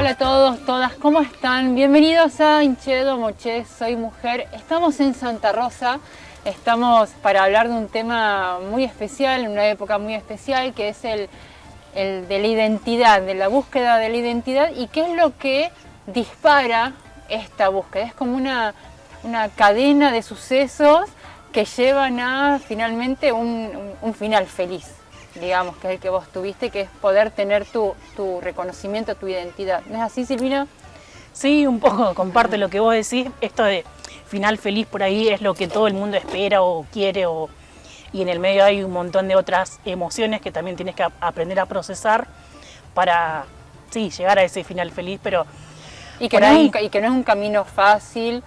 Hola a todos, todas, ¿cómo están? Bienvenidos a Inchedo Moché, soy mujer. Estamos en Santa Rosa, estamos para hablar de un tema muy especial, en una época muy especial, que es el de la identidad, de la búsqueda de la identidad y qué es lo que dispara esta búsqueda. Es como una cadena de sucesos que llevan a finalmente un final feliz, digamos, que es el que vos tuviste, que es poder tener tu reconocimiento, tu identidad. ¿No es así, Silvina? Sí, un poco comparto lo que vos decís. Esto de final feliz por ahí es lo que todo el mundo espera o quiere, y en el medio hay un montón de otras emociones que también tienes que aprender a procesar para llegar a ese final feliz, pero y que no es un camino fácil.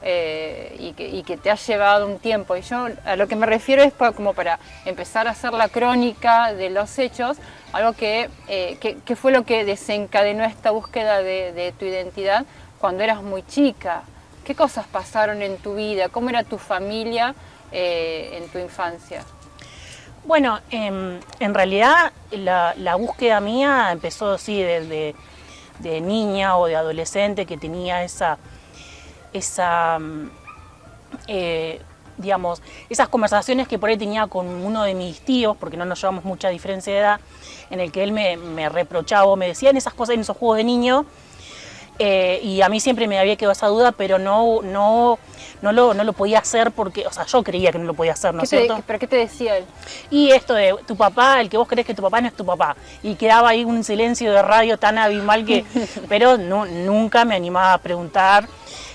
Y que te ha llevado un tiempo. Y yo a lo que me refiero es como para empezar a hacer la crónica de los hechos, algo que fue lo que desencadenó esta búsqueda de tu identidad cuando eras muy chica. ¿Qué cosas pasaron en tu vida? ¿Cómo era tu familia en tu infancia? Bueno, en realidad la búsqueda mía empezó de niña o de adolescente, que tenía digamos, esas conversaciones que por ahí tenía con uno de mis tíos, porque no nos llevamos mucha diferencia de edad, en el que él me reprochaba o me decían esas cosas en esos juegos de niño, y a mí siempre me había quedado esa duda, pero no lo podía hacer porque, o sea, yo creía que no lo podía hacer, ¿no es cierto? ¿Pero qué te decía él? Y esto de tu papá, el que vos crees que tu papá no es tu papá, y quedaba ahí un silencio de radio tan abismal que, pero nunca me animaba a preguntar.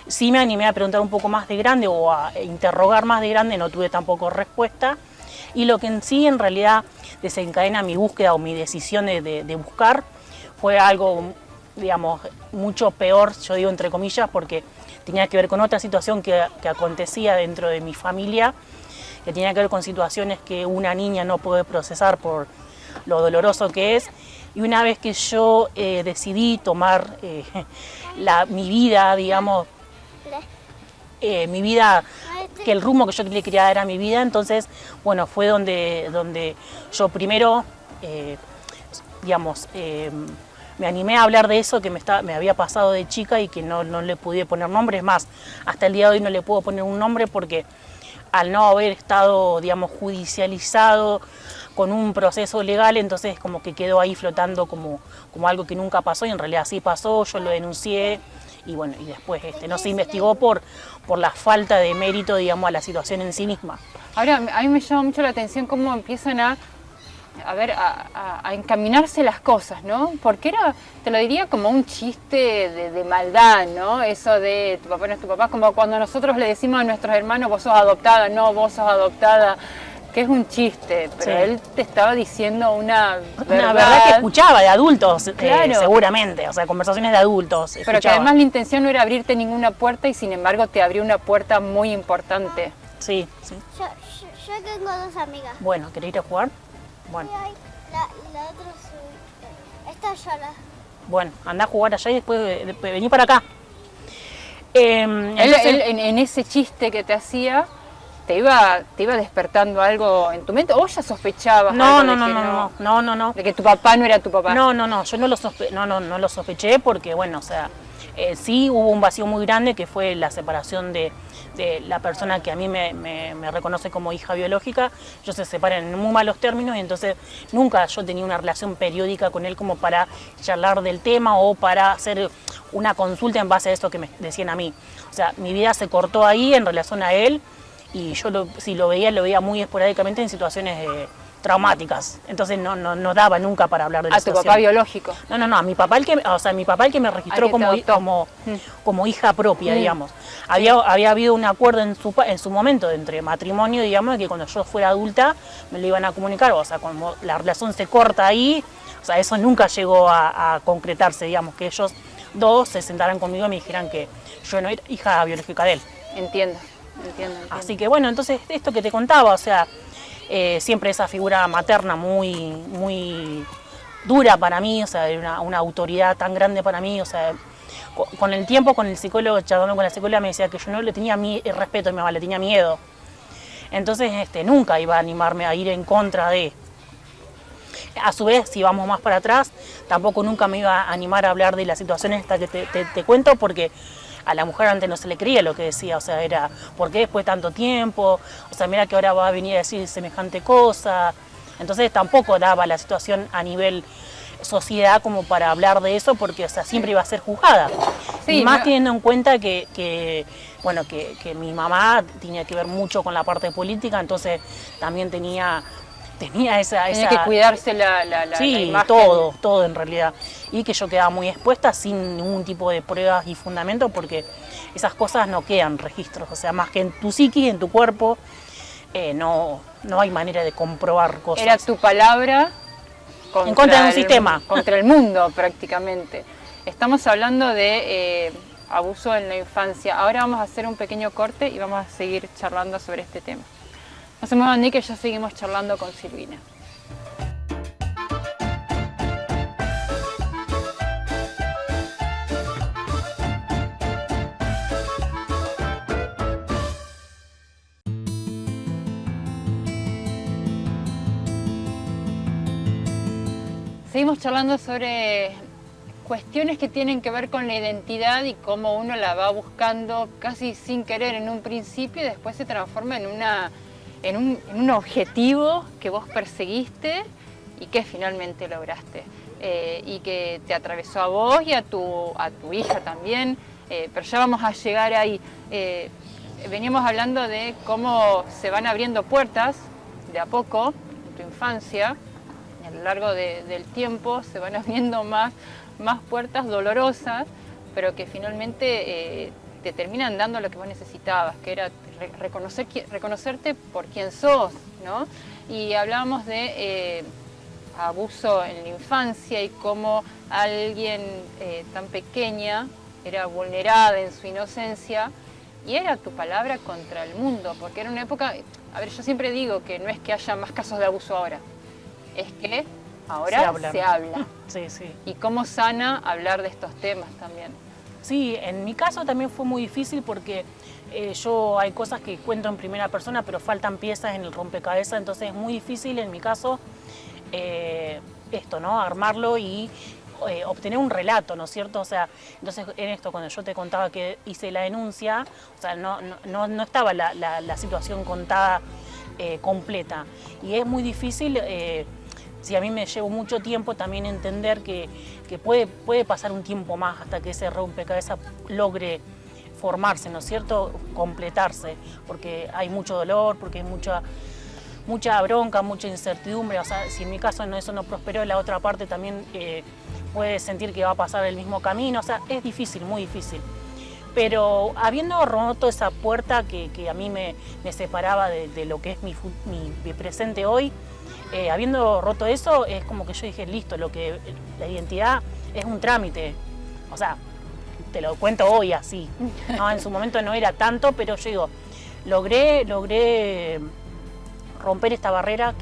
Sí me animé a preguntar un poco más de grande o a interrogar más de grande, no tuve tampoco respuesta. Y lo que en realidad desencadena mi búsqueda o mi decisión de buscar fue algo, digamos, mucho peor, yo digo entre comillas, porque tenía que ver con otra situación que acontecía dentro de mi familia, que tenía que ver con situaciones que una niña no puede procesar por lo doloroso que es. Y una vez que yo decidí tomar mi vida, digamos, mi vida, que el rumbo que yo le quería dar a mi vida, entonces, bueno, fue donde yo primero, digamos, me animé a hablar de eso que me había pasado de chica y que no le pude poner nombre. Es más, hasta el día de hoy no le puedo poner un nombre porque al no haber estado, digamos, judicializado con un proceso legal, entonces como que quedó ahí flotando como algo que nunca pasó, y en realidad sí pasó, yo lo denuncié. Y bueno, y después no se investigó por la falta de mérito, digamos, a la situación en sí misma. Ahora, a mí me llama mucho la atención cómo empiezan a encaminarse las cosas, ¿no? Porque te lo diría como un chiste de maldad, ¿no? Eso de tu papá no es tu papá, como cuando nosotros le decimos a nuestros hermanos, vos sos adoptada, no, vos sos adoptada, que es un chiste, pero sí. Él te estaba diciendo una verdad que escuchaba de adultos, claro. Seguramente, o sea, conversaciones de adultos. Pero escuchaba. Que además la intención no era abrirte ninguna puerta y sin embargo te abrió una puerta muy importante. Sí. Yo tengo dos amigas. Bueno, ¿querés ir a jugar? Bueno. La otra está sola. Bueno, andá a jugar allá y después vení para acá. Él en ese chiste que te hacía, ¿te iba despertando algo en tu mente? ¿O ya sospechabas No. de que tu papá no era tu papá? No, yo no lo sospeché porque, bueno, o sea, sí hubo un vacío muy grande que fue la separación de de la persona que a mí me reconoce como hija biológica. Ellos se separan en muy malos términos y entonces nunca yo tenía una relación periódica con él como para charlar del tema o para hacer una consulta en base a eso que me decían a mí. O sea, mi vida se cortó ahí en relación a él y yo si lo veía muy esporádicamente en situaciones traumáticas, entonces no daba nunca para hablar de la situación. ¿A tu papá biológico? No, a mi papá el que me registró como hija propia, digamos. Había habido un acuerdo en su momento entre matrimonio, digamos, de que cuando yo fuera adulta me lo iban a comunicar, o sea, cuando la relación se corta ahí, o sea, eso nunca llegó a concretarse, digamos, que ellos dos se sentaran conmigo y me dijeran que yo no era hija biológica de él. Entiendo. Así que bueno, entonces esto que te contaba, o sea, siempre esa figura materna muy dura para mí, o sea, una autoridad tan grande para mí, o sea, con el tiempo, con el psicólogo, charlando con la psicóloga, me decía que yo no le tenía respeto a mi mamá, le tenía miedo. Entonces nunca iba a animarme a ir en contra de. A su vez, si vamos más para atrás, tampoco nunca me iba a animar a hablar de la situación esta que te cuento, porque a la mujer antes no se le creía lo que decía, o sea, era, ¿por qué después de tanto tiempo? O sea, mira que ahora va a venir a decir semejante cosa. Entonces tampoco daba la situación a nivel sociedad como para hablar de eso, porque, o sea, siempre iba a ser juzgada. Sí, y más teniendo en cuenta que mi mamá tenía que ver mucho con la parte política, entonces también tenía esa que cuidarse la imagen. todo en realidad, y que yo quedaba muy expuesta sin ningún tipo de pruebas y fundamento, porque esas cosas no quedan registros, o sea, más que en tu psiqui, en tu cuerpo, no hay manera de comprobar cosas. Era tu palabra en contra de un sistema, contra el mundo prácticamente. Estamos hablando de abuso en la infancia. Ahora vamos a hacer un pequeño corte y vamos a seguir charlando sobre este tema. No se muevan ni que ya seguimos charlando con Silvina. Seguimos charlando sobre cuestiones que tienen que ver con la identidad y cómo uno la va buscando casi sin querer en un principio y después se transforma en un objetivo que vos perseguiste y que finalmente lograste, y que te atravesó a vos y a tu hija también, pero ya vamos a llegar ahí. Veníamos hablando de cómo se van abriendo puertas de a poco en tu infancia, a lo largo del tiempo se van abriendo más puertas dolorosas, pero que finalmente te terminan dando lo que vos necesitabas, que era reconocerte por quien sos, ¿no? Y hablábamos de abuso en la infancia y cómo alguien tan pequeña era vulnerada en su inocencia y era tu palabra contra el mundo, porque era una época, a ver, yo siempre digo que no es que haya más casos de abuso ahora, es que ahora se habla. Sí, sí. Y cómo sana hablar de estos temas también. Sí, en mi caso también fue muy difícil porque yo hay cosas que cuento en primera persona, pero faltan piezas en el rompecabezas, entonces es muy difícil en mi caso esto, ¿no? Armarlo y obtener un relato, ¿no es cierto? O sea, entonces en esto, cuando yo te contaba que hice la denuncia, o sea, no estaba la situación contada completa. Y es muy difícil. Si a mí me llevo mucho tiempo también entender que puede pasar un tiempo más hasta que ese rompecabezas logre formarse, ¿no es cierto? Completarse, porque hay mucho dolor, porque hay mucha bronca, mucha incertidumbre. O sea, si en mi caso eso no prosperó, la otra parte también puede sentir que va a pasar el mismo camino. O sea, es difícil, muy difícil. Pero habiendo roto esa puerta que a mí me separaba de lo que es mi presente hoy, habiendo roto eso, es como que yo dije, listo, la identidad es un trámite. O sea, te lo cuento hoy así, ¿no? En su momento no era tanto, pero yo digo, logré romper esta barrera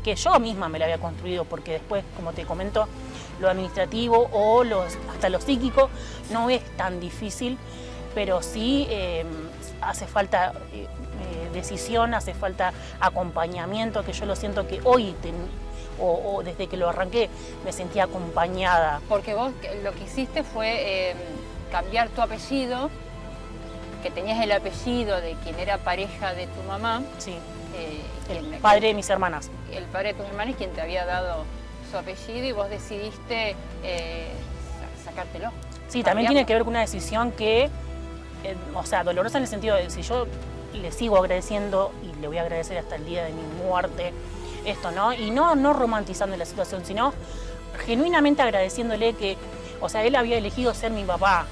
que yo misma me la había construido, porque después, como te comento, lo administrativo o hasta lo psíquico no es tan difícil, pero sí hace falta decisión, hace falta acompañamiento, que yo lo siento que hoy, o desde que lo arranqué, me sentía acompañada. Porque vos lo que hiciste fue cambiar tu apellido que tenías el apellido de quien era pareja de tu mamá. Sí, quien- el padre de mis hermanas. El padre de tus hermanas, quien te había dado su apellido y vos decidiste sacártelo. Sí, también tiene que ver con una decisión que, o sea, dolorosa en el sentido de si yo le sigo agradeciendo y le voy a agradecer hasta el día de mi muerte esto, ¿no? Y no romantizando la situación, sino genuinamente agradeciéndole que, o sea, él había elegido ser mi papá,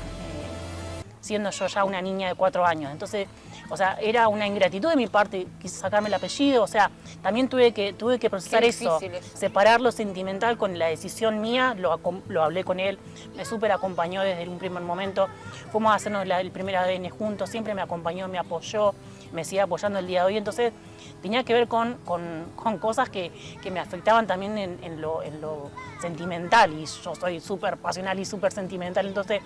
siendo yo ya una niña de 4 años. Entonces, o sea, era una ingratitud de mi parte, quise sacarme el apellido, o sea, también tuve que procesar eso, separar lo sentimental con la decisión mía, lo hablé con él, me súper acompañó desde un primer momento, fuimos a hacernos el primer ADN juntos, siempre me acompañó, me apoyó, me sigue apoyando el día de hoy, entonces tenía que ver con cosas que me afectaban también en lo sentimental, y yo soy súper pasional y súper sentimental, entonces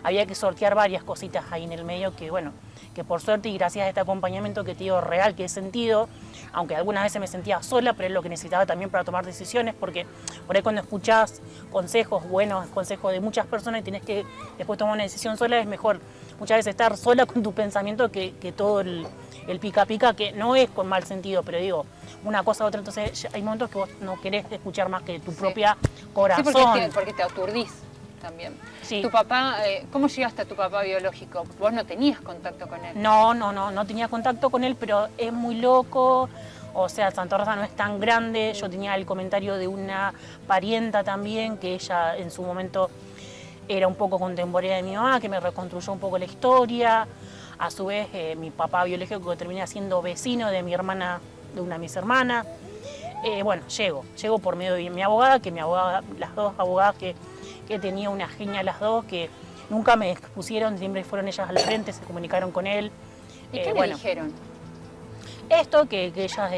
había que sortear varias cositas ahí en el medio que, bueno, que por suerte y gracias a este acompañamiento que te digo real, que he sentido, aunque algunas veces me sentía sola, pero es lo que necesitaba también para tomar decisiones, porque por ahí cuando escuchás consejos, buenos consejos de muchas personas y tienes que después tomar una decisión sola, es mejor muchas veces estar sola con tu pensamiento que todo el pica pica, que no es con mal sentido, pero digo, una cosa u otra, entonces hay momentos que vos no querés escuchar más que tu propia corazón. Sí, porque te aturdís también. Sí. Tu papá, ¿cómo llegaste a tu papá biológico? Vos no tenías contacto con él. No tenía contacto con él, pero es muy loco. O sea, Santa Rosa no es tan grande. Yo tenía el comentario de una parienta también, que ella en su momento era un poco contemporánea de mi mamá, que me reconstruyó un poco la historia. A su vez, mi papá biológico que terminé siendo vecino de mi hermana, de una de mis hermanas. Bueno, llego por medio de mi abogada, que mi abogada, las dos abogadas que tenía una genia las dos, que nunca me expusieron, siempre fueron ellas al frente, se comunicaron con él. ¿Y qué le dijeron? Esto, que ellas,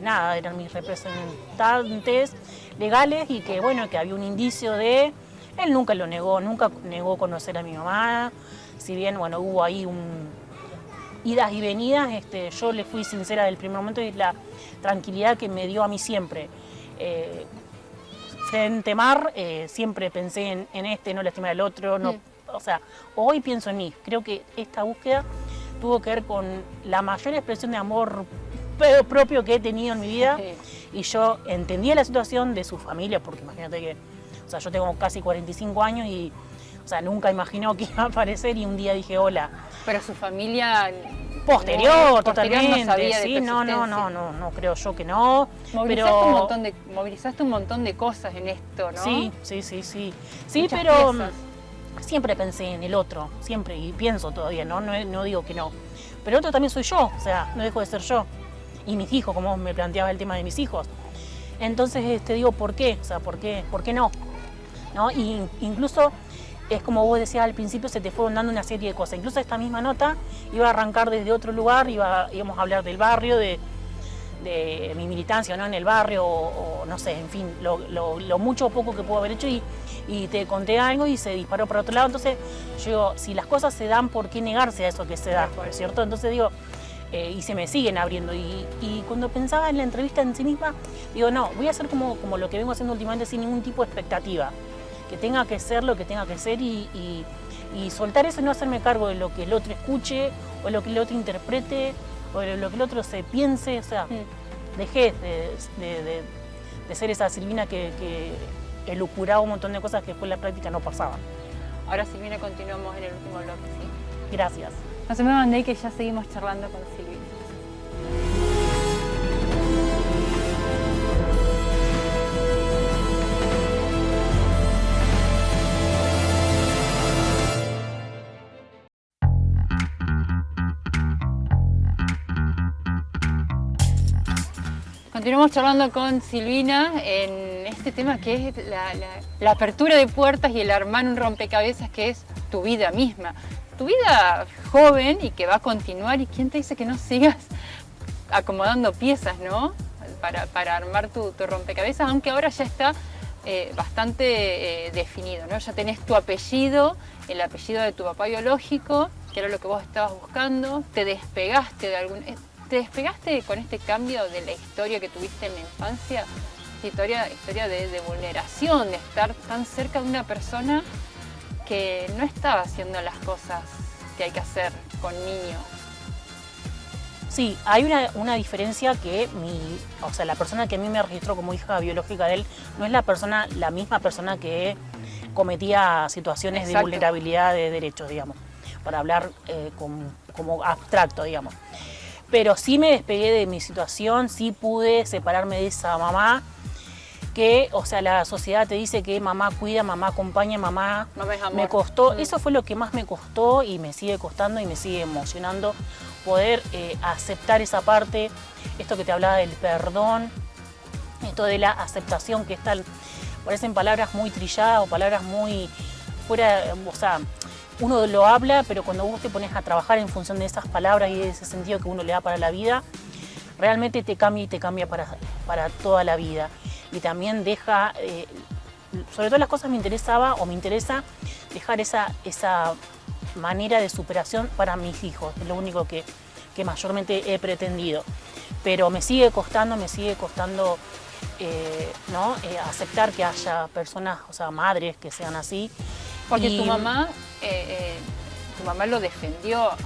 nada, eran mis representantes legales y que, bueno, que había un indicio de... Él nunca lo negó, nunca negó conocer a mi mamá, si bien, bueno, hubo ahí idas y venidas, yo le fui sincera del primer momento y la tranquilidad que me dio a mí siempre. Frente mar, siempre pensé en no lastimar al otro, no, o sea, hoy pienso en mí. Creo que esta búsqueda tuvo que ver con la mayor expresión de amor propio que he tenido en mi vida, y yo entendía la situación de su familia, porque imagínate que, o sea, yo tengo casi 45 años y, o sea, nunca imaginó que iba a aparecer y un día dije hola. Pero su familia... Posterior, totalmente, no sabía de sí, tu no, creo yo que no. Movilizaste un montón de cosas en esto, ¿no? Sí, Muchas pero piezas. siempre pensé en el otro, siempre, y pienso todavía, no digo que no. Pero el otro también soy yo, o sea, no dejo de ser yo. Y mis hijos, como me planteaba el tema de mis hijos. Entonces, digo, ¿por qué? O sea, ¿por qué no? ¿No? Y incluso... Es como vos decías al principio, se te fueron dando una serie de cosas. Incluso esta misma nota iba a arrancar desde otro lugar, íbamos a hablar del barrio, de mi militancia, ¿no? En el barrio, o no sé, en fin, lo mucho o poco que puedo haber hecho y te conté algo y se disparó para otro lado. Entonces, yo digo, si las cosas se dan, ¿por qué negarse a eso que se da? ¿Cierto? Entonces digo, y se me siguen abriendo. Y cuando pensaba en la entrevista en sí misma, digo, no, voy a hacer como lo que vengo haciendo últimamente sin ningún tipo de expectativa. Que tenga que ser lo que tenga que ser y soltar eso y no hacerme cargo de lo que el otro escuche o lo que el otro interprete o de lo que el otro se piense, o sea, dejé de ser esa Silvina que elucuraba un montón de cosas que después en la práctica no pasaban. Ahora, Silvina, continuamos en el último bloque, ¿sí? Gracias. No se me mandé que ya seguimos charlando con Silvina. Continuamos charlando con Silvina en este tema que es la apertura de puertas y el armar un rompecabezas que es tu vida misma. Tu vida joven y que va a continuar, y quién te dice que no sigas acomodando piezas, ¿no? Para armar tu rompecabezas, aunque ahora ya está bastante definido, ¿no? Ya tenés tu apellido, el apellido de tu papá biológico, que era lo que vos estabas buscando, te despegaste con este cambio de la historia que tuviste en la infancia, historia de vulneración, de estar tan cerca de una persona que no estaba haciendo las cosas que hay que hacer con niños. Sí, hay una diferencia que o sea, la persona que a mí me registró como hija biológica de él no es la misma persona que cometía situaciones de Exacto. vulnerabilidad de derechos, digamos, para hablar como abstracto, digamos. Pero sí me despegué de mi situación, sí pude separarme de esa mamá que, o sea, la sociedad te dice que mamá cuida, mamá acompaña, mamá Mamá es amor. me costó, eso fue lo que más me costó y me sigue costando y me sigue emocionando poder aceptar esa parte, esto que te hablaba del perdón, esto de la aceptación, que están, parecen palabras muy trilladas o palabras muy fuera, o sea, uno lo habla, pero cuando vos te pones a trabajar en función de esas palabras y de ese sentido que uno le da para la vida, realmente te cambia y te cambia para toda la vida. Y también deja, sobre todas las cosas me interesa dejar esa manera de superación para mis hijos, es lo único que mayormente he pretendido. Pero me sigue costando ¿no? Aceptar que haya personas, o sea, madres que sean así. Porque Y tu mamá lo defendió a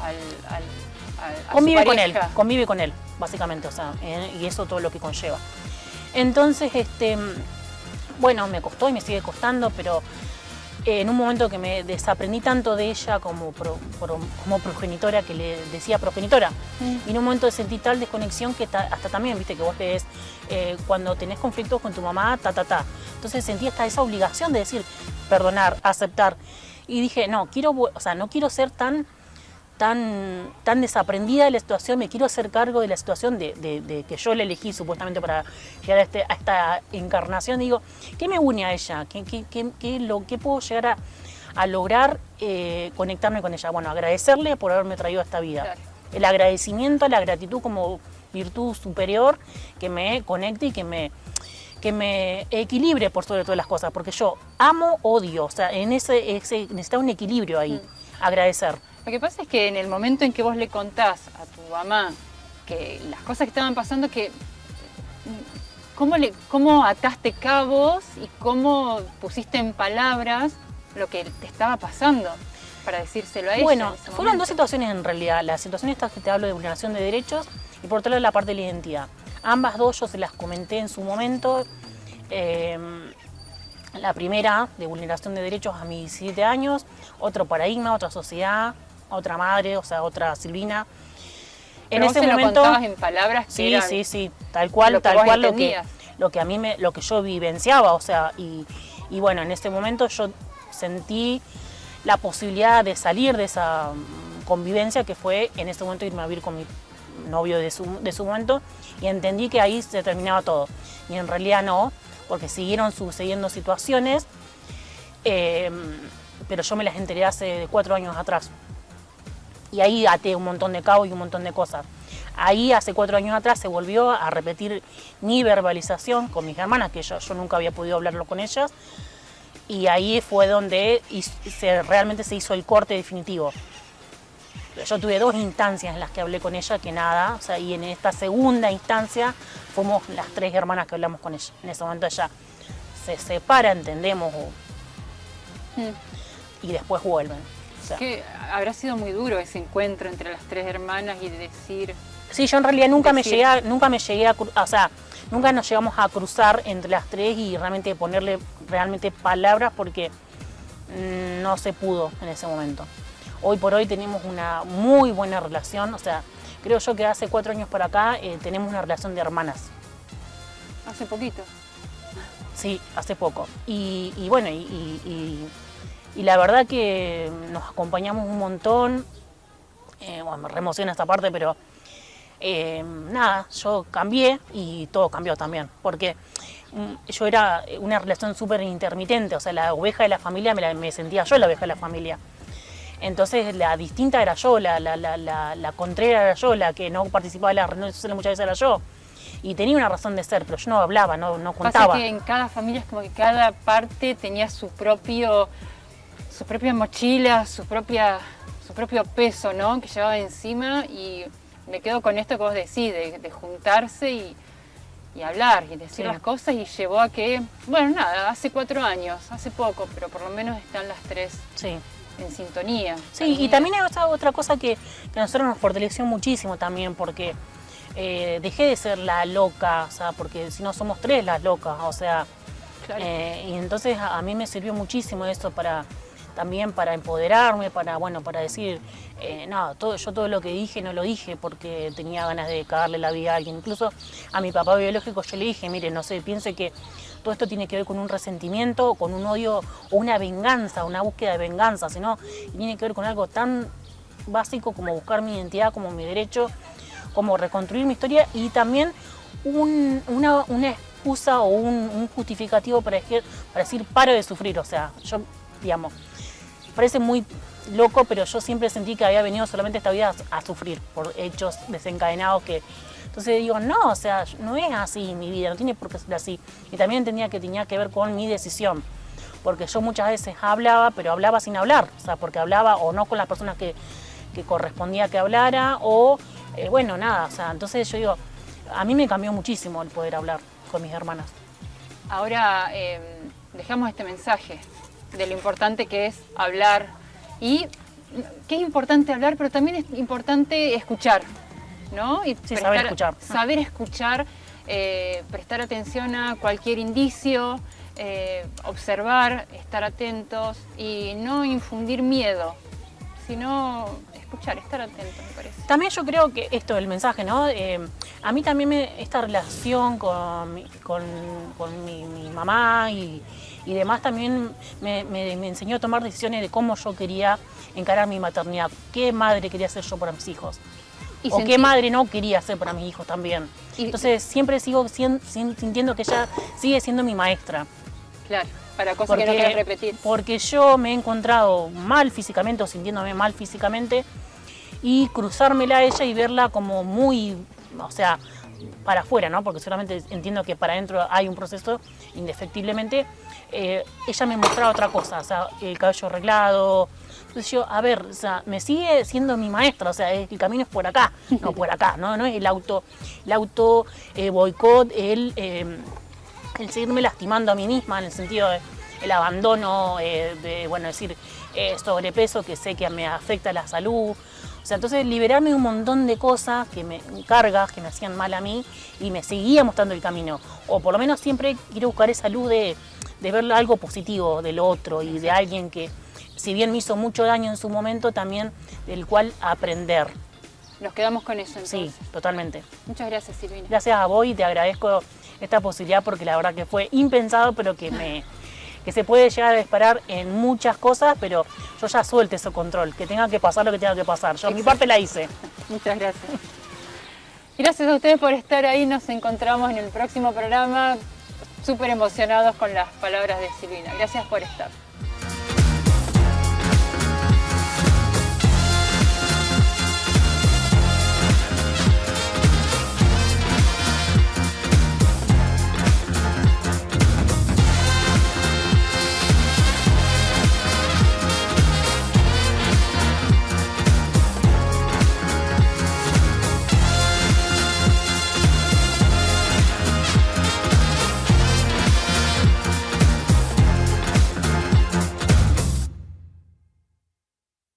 convive su pareja. convive con él, básicamente, o sea, y eso todo lo que conlleva. Entonces, bueno, me costó y me sigue costando, pero en un momento que me desaprendí tanto de ella como progenitora, que le decía progenitora, y en un momento sentí tal desconexión que hasta también, viste, que vos lees, cuando tenés conflictos con tu mamá, entonces sentí hasta esa obligación de decir, perdonar, aceptar, y dije, no quiero ser tan desaprendida de la situación, me quiero hacer cargo de la situación de que yo la elegí supuestamente para llegar a esta encarnación. Digo, ¿qué me une a ella? ¿Qué puedo llegar a lograr conectarme con ella? Bueno, agradecerle por haberme traído a esta vida. Claro. El agradecimiento, la gratitud como virtud superior que me conecte y que me equilibre por sobre todas las cosas, porque yo amo, odio, o sea, necesita un equilibrio ahí, agradecer. Lo que pasa es que en el momento en que vos le contás a tu mamá que las cosas que estaban pasando, que cómo ataste cabos y cómo pusiste en palabras lo que te estaba pasando para decírselo a ella. Bueno, en ese fueron momento. dos situaciones en realidad. La situación esta que te hablo de vulneración de derechos y por otro lado la parte de la identidad. Ambas dos yo se las comenté en su momento. La primera, de vulneración de derechos a mis 17 años, otro paradigma, otra sociedad, otra madre, o sea, otra Silvina. Pero En vos ese se momento, lo contabas en palabras que sí, eran sí, tal cual lo que vos lo que entendías. lo que yo vivenciaba, o sea, y bueno, en ese momento yo sentí la posibilidad de salir de esa convivencia que fue en ese momento irme a vivir con mi novio de su momento y entendí que ahí se terminaba todo. Y en realidad no, porque siguieron sucediendo situaciones, pero yo me las enteré hace 4 años atrás. Y ahí até un montón de cabos y un montón de cosas. Ahí hace 4 años atrás se volvió a repetir mi verbalización con mis hermanas, que yo nunca había podido hablarlo con ellas. Y ahí fue donde realmente se hizo el corte definitivo. Yo tuve 2 instancias en las que hablé con ella, que nada, o sea, y en esta segunda instancia fuimos las 3 hermanas que hablamos con ella. En ese momento ella se separa, entendemos, y después vuelven. O sea, Que habrá sido muy duro ese encuentro entre las 3 hermanas y decir... sí, yo en realidad nunca me decir- llegué o sea, nunca nos llegamos a cruzar entre las 3 y realmente ponerle realmente palabras porque no se pudo en ese momento. Hoy por hoy tenemos una muy buena relación, o sea, creo yo que hace 4 años para acá tenemos una relación de hermanas. Hace poquito. Sí, hace poco. Y bueno, y la verdad que nos acompañamos un montón. Bueno, me reemociona esta parte, pero nada, yo cambié y todo cambió también. Porque yo era una relación súper intermitente, o sea, la oveja de la familia me sentía yo la oveja de la familia. Entonces la distinta era yo, la contraria era yo, la que no participaba de las reuniones sociales muchas veces era yo. Y tenía una razón de ser, pero yo no hablaba, no contaba. Pasa que en cada familia es como que cada parte tenía su propia mochila, su propio peso, ¿no? Que llevaba encima, y me quedo con esto que vos decís, de juntarse y hablar y decir Sí. las cosas, y llevó a que, bueno, nada, hace 4 años, hace poco, pero por lo menos están las 3 Sí. en sintonía. Sí, y también hay otra cosa que a nosotros nos fortaleció muchísimo también, porque dejé de ser la loca, o sea, porque si no somos tres las locas, o sea, Claro. y entonces a mí me sirvió muchísimo eso también para empoderarme, para decir, no, yo todo lo que dije no lo dije porque tenía ganas de cagarle la vida a alguien. Incluso a mi papá biológico yo le dije, mire, no sé, piense que todo esto tiene que ver con un resentimiento, con un odio o una venganza, una búsqueda de venganza, sino tiene que ver con algo tan básico como buscar mi identidad, como mi derecho, como reconstruir mi historia y también una excusa o un justificativo para decir paro de sufrir. O sea, yo, digamos, parece muy loco, pero yo siempre sentí que había venido solamente esta vida a sufrir por hechos desencadenados que... Entonces digo, no, o sea, no es así mi vida, no tiene por qué ser así. Y también entendía que tenía que ver con mi decisión, porque yo muchas veces hablaba, pero hablaba sin hablar, o sea, porque hablaba o no con las personas que correspondía que hablara, o bueno, nada, o sea, entonces yo digo, a mí me cambió muchísimo el poder hablar con mis hermanas. Ahora dejamos este mensaje de lo importante que es hablar y que es importante hablar, pero también es importante escuchar, ¿no? Y sí, saber escuchar. Saber escuchar, prestar atención a cualquier indicio, observar, estar atentos y no infundir miedo, sino escuchar, estar atentos, me parece. También yo creo que esto, el mensaje, ¿no? A mí también esta relación con mi mamá y demás también me enseñó a tomar decisiones de cómo yo quería encarar mi maternidad, qué madre quería ser yo para mis hijos. O qué madre no quería ser para mis hijos también. Entonces siempre sigo sintiendo que ella sigue siendo mi maestra. Claro, para cosas que no quieres repetir. Porque yo me he encontrado mal físicamente o sintiéndome mal físicamente y cruzármela a ella y verla como muy, o sea, para afuera, ¿no? Porque solamente entiendo que para adentro hay un proceso indefectiblemente. Ella me mostraba otra cosa, o sea, el cabello arreglado. Entonces yo, a ver, o sea, me sigue siendo mi maestra, o sea, el camino es por acá, no por acá, no es el auto boicot, el seguirme lastimando a mí misma en el sentido del abandono, decir sobrepeso que sé que me afecta la salud. O sea, entonces liberarme de un montón de cosas, cargas que me hacían mal a mí y me seguía mostrando el camino. O por lo menos siempre quiero buscar esa luz de ver algo positivo del otro y de alguien que, si bien me hizo mucho daño en su momento, también del cual aprender. Nos quedamos con eso entonces. Sí, totalmente. Muchas gracias, Silvina. Gracias a vos y te agradezco esta posibilidad porque la verdad que fue impensado, pero que se puede llegar a disparar en muchas cosas, pero yo ya suelte ese control, que tenga que pasar lo que tenga que pasar. Yo mi parte la hice. Muchas gracias. Gracias a ustedes por estar ahí, nos encontramos en el próximo programa, súper emocionados con las palabras de Silvina. Gracias por estar.